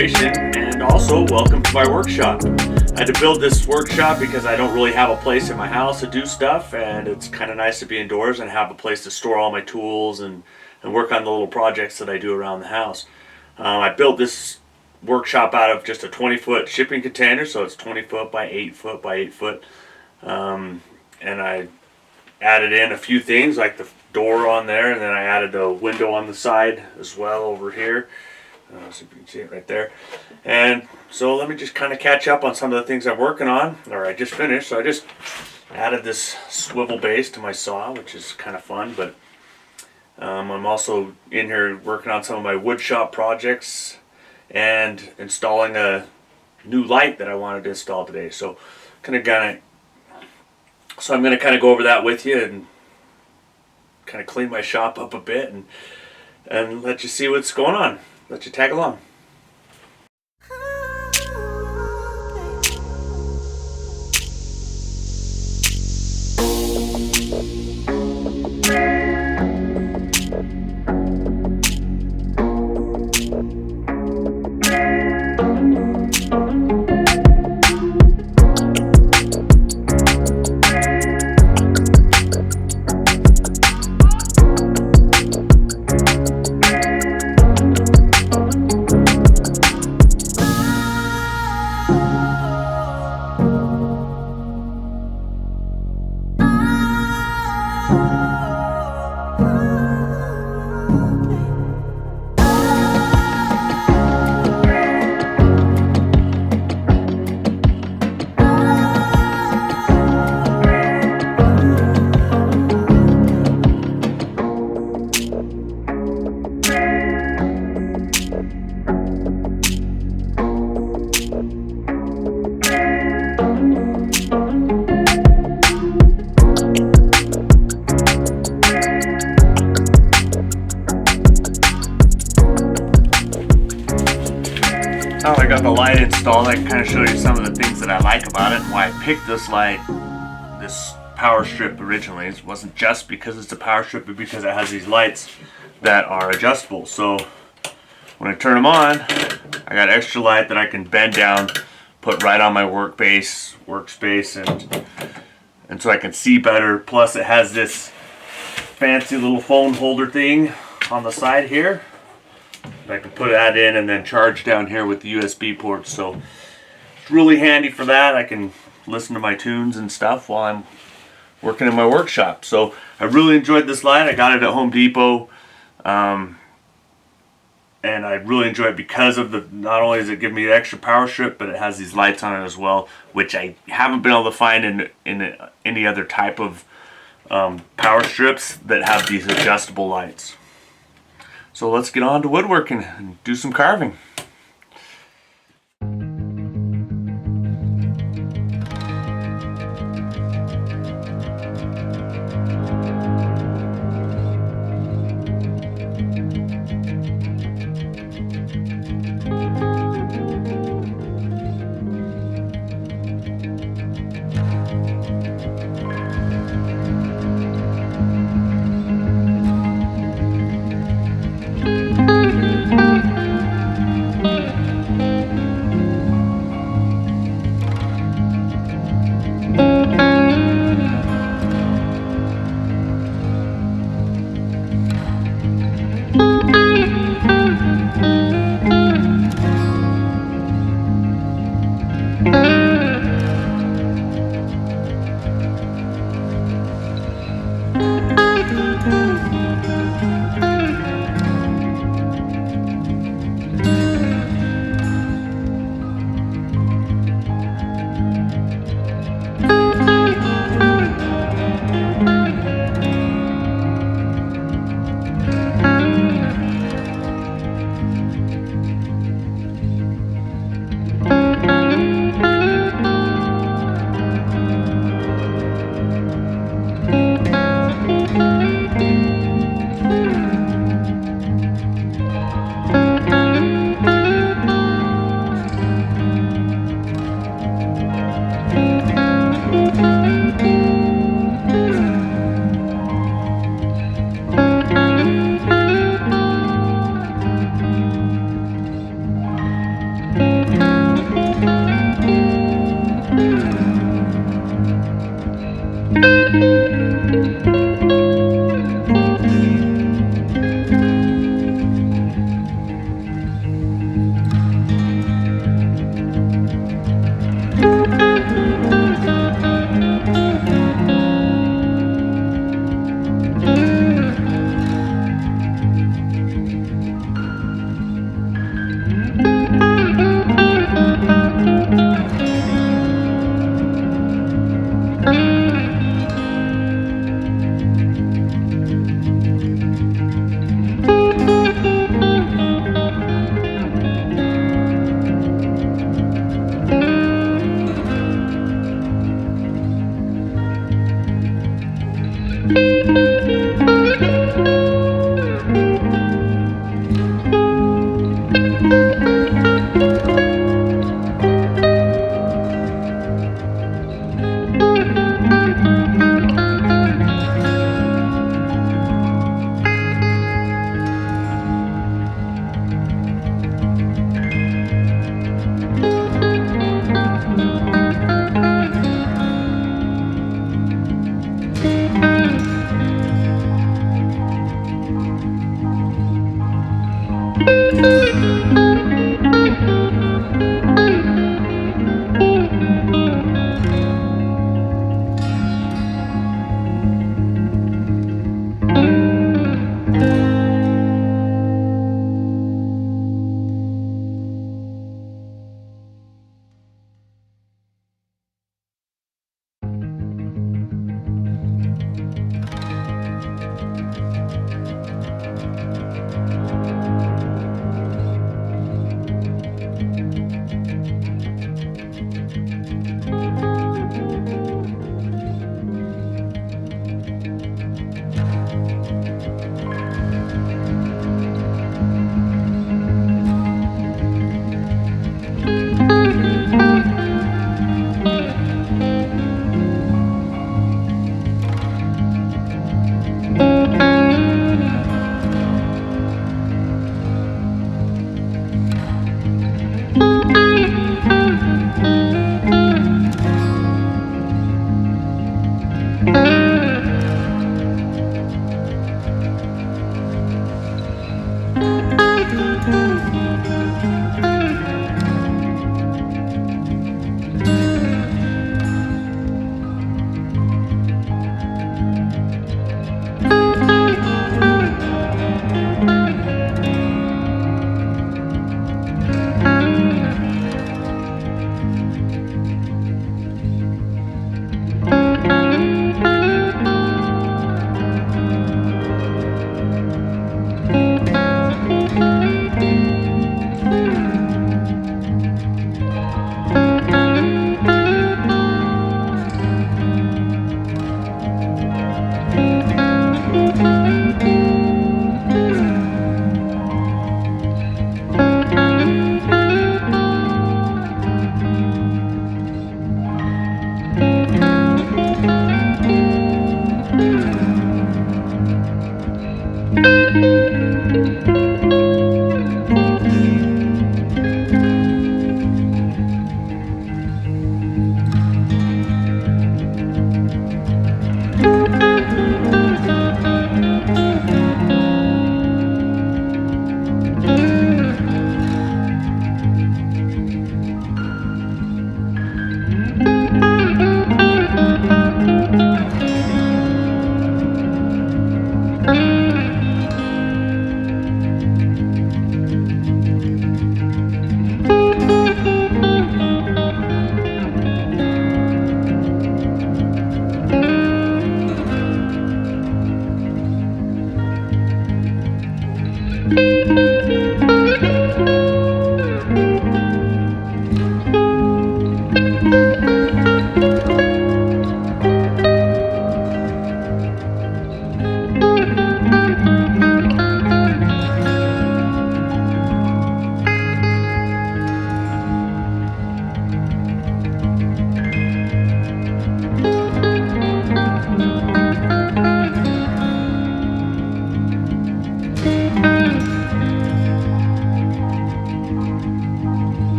situation, and also welcome to my workshop. I had to build this workshop because I don't really have a place in my house to do stuff, and it's kind of nice to be indoors and have a place to store all my tools and work on the little projects that I do around the house. I built this workshop out of just a 20-foot shipping container, so it's 20 foot by 8 foot by 8 foot, and I added in a few things like the door on there, and then I added a window on the side as well over here. So you can see it right there. And so let me just kind of catch up on some of the things I'm working on, or I just finished. So I just added this swivel base to my saw, which is kind of fun, but I'm also in here working on some of my wood shop projects and installing a new light that I wanted to install today. So I'm going to kind of go over that with you and kind of clean my shop up a bit and let you see what's going on. Let you tag along. Now I got the light installed, I can kind of show you some of the things that I like about it and why I picked this light, this power strip originally. It wasn't just because it's a power strip, but because it has these lights that are adjustable. So when I turn them on, I got extra light that I can bend down, put right on my workspace, and so I can see better. Plus it has this fancy little phone holder thing on the side here. I can put that in and then charge down here with the USB port, so it's really handy for that. I can listen to my tunes and stuff while I'm working in my workshop. So I really enjoyed this light. I got it at Home Depot, and I really enjoy it because of the, not only does it give me the extra power strip, but it has these lights on it as well, which I haven't been able to find in any other type of power strips that have these adjustable lights. So let's get on to woodworking and do some carving.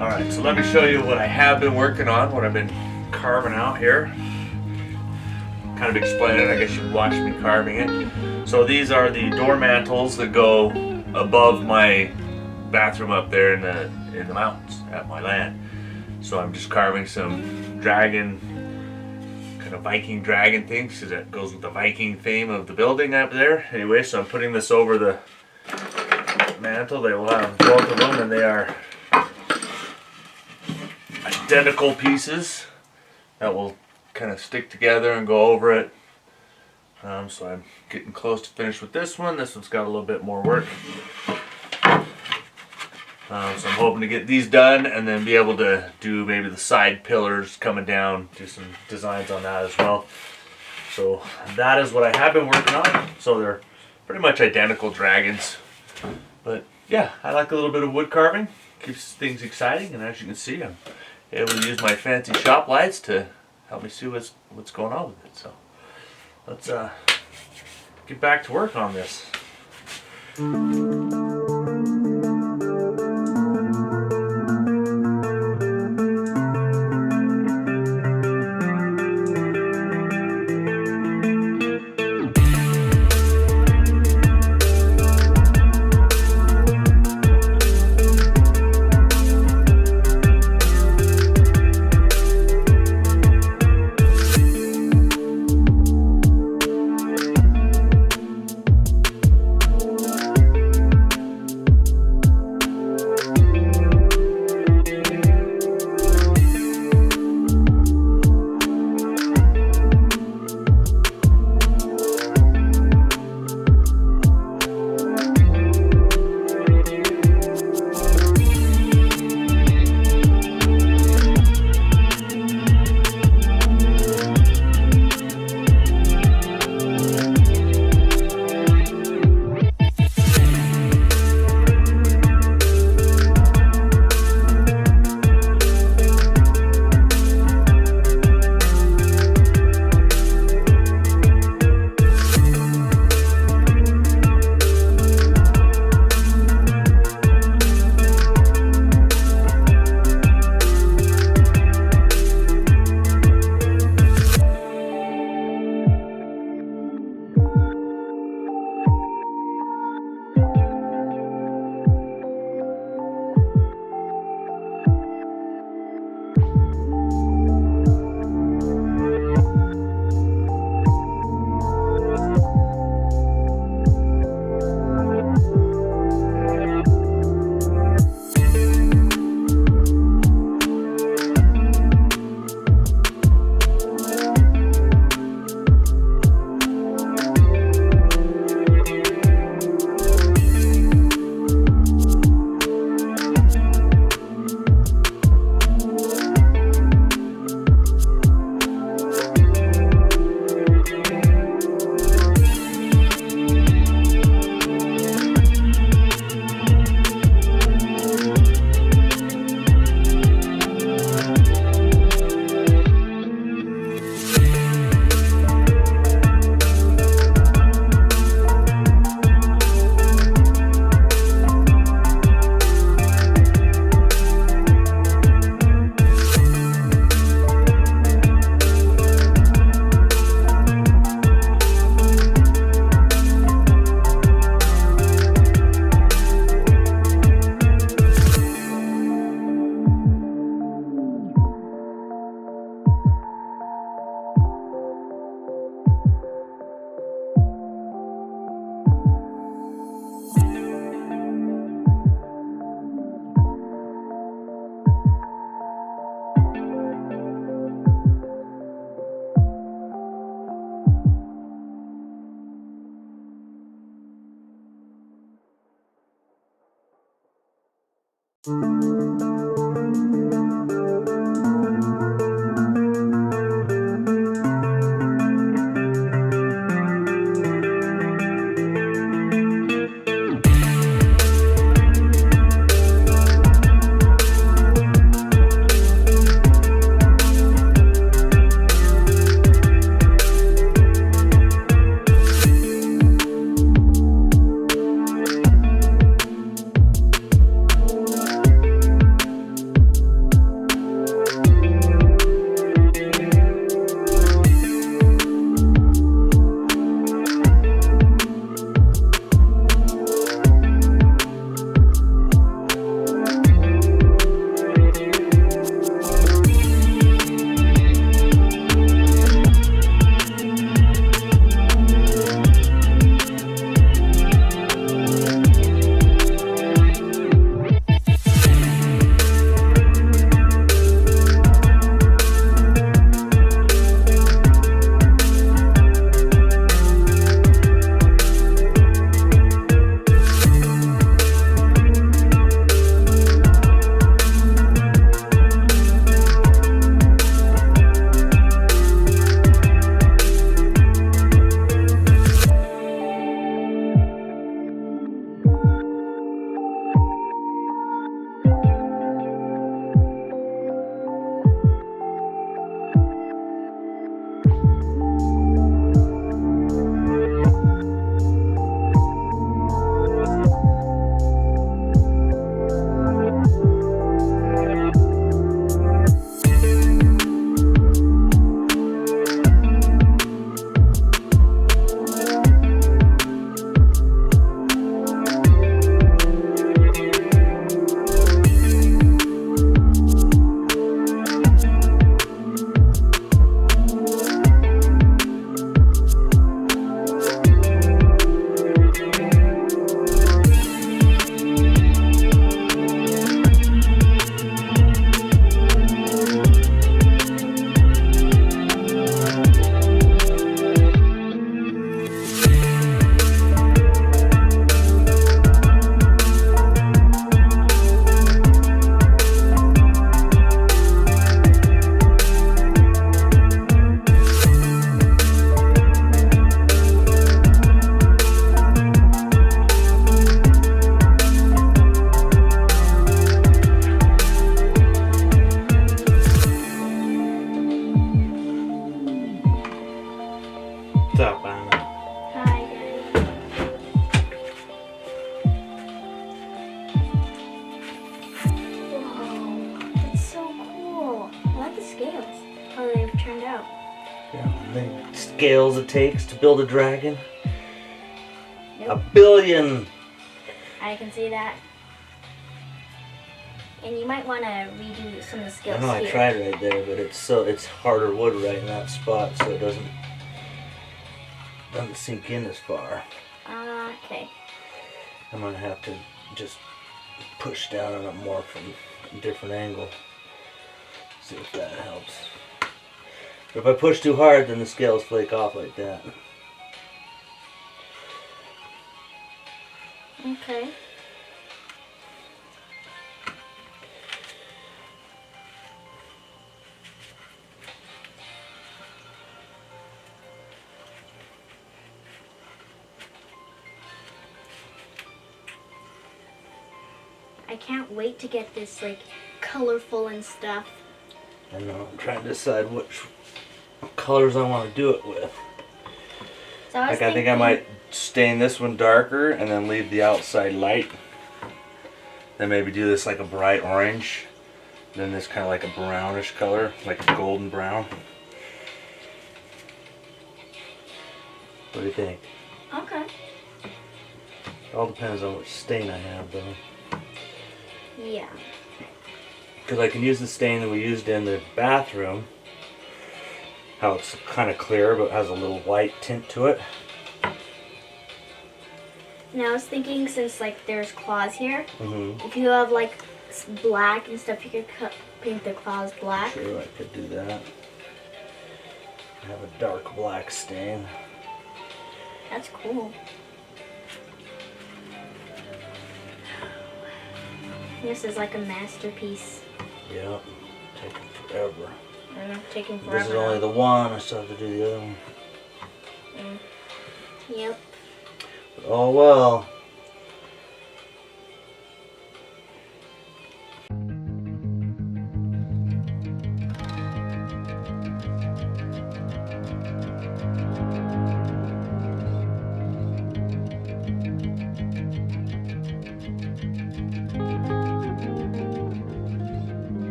Alright, so let me show you what I have been working on, what I've been carving out here. Kind of explain it, I guess you watched me carving it. So these are the door mantles that go above my bathroom up there in the mountains at my land. So I'm just carving some dragon, kind of Viking dragon things, because it goes with the Viking theme of the building up there. Anyway, so I'm putting this over the mantle. They will have both of them, and they are identical pieces that will kind of stick together and go over it. So I'm getting close to finish with this one. This one's got a little bit more work. So I'm hoping to get these done and then be able to do maybe the side pillars coming down, do some designs on that as well. So that is what I have been working on. So they're pretty much identical dragons. But yeah, I like a little bit of wood carving. Keeps things exciting, and as you can see, I'm able to use my fancy shop lights to help me see what's going on with it. So let's get back to work on this. What's up, Anna? Hi, Daddy. Whoa, that's so cool. I like the scales, how they've turned out. Yeah, the scales it takes to build a dragon. Yep. 1 billion. I can see that. And you might want to redo some of the I scales know I here. tried right there, but it's harder wood right in that spot, so it doesn't sink in as far. Okay. I'm gonna have to just push down on it more from a different angle. See if that helps. But if I push too hard, then the scales flake off like that. Okay. I can't wait to get this like colorful and stuff. I know, I'm trying to decide which colors I want to do it with. So I was I think I might stain this one darker and then leave the outside light. Then maybe do this like a bright orange. Then this kind of like a brownish color, like a golden brown. What do you think? Okay. It all depends on which stain I have, though. Yeah. Because I can use the stain that we used in the bathroom. How it's kind of clear, but has a little white tint to it. Now I was thinking, since like there's claws here, Mm-hmm. if you have like black and stuff, you could paint the claws black. Sure, I could do that. I have a dark black stain. That's cool. This is like a masterpiece. Yep. Taking forever. I know, taking forever. This is only the one. I still have to do the other one. Yep. But oh well.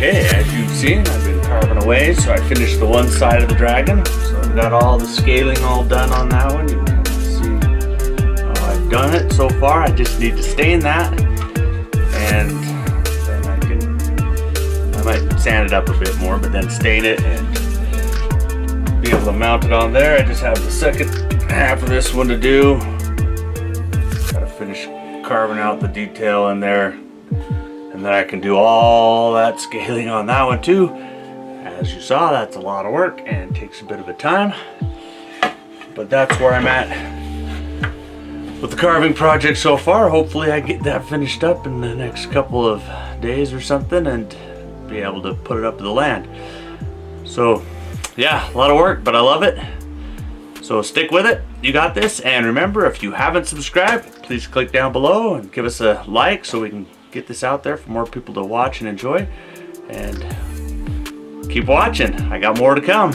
Okay, as you've seen, I've been carving away, so I finished the one side of the dragon. So I've got all the scaling all done on that one. You can see how I've done it so far. I just need to stain that, and then I might sand it up a bit more, but then stain it and be able to mount it on there. I just have the second half of this one to do. Gotta finish carving out the detail in there, and then I can do all that scaling on that one too. As you saw, that's a lot of work and takes a bit of a time, but that's where I'm at with the carving project so far. Hopefully I get that finished up in the next couple of days or something and be able to put it up to the land. So yeah, a lot of work, but I love it. So stick with it. You got this. And remember, if you haven't subscribed, please click down below and give us a like so we can get this out there for more people to watch and enjoy. And keep watching. I got more to come.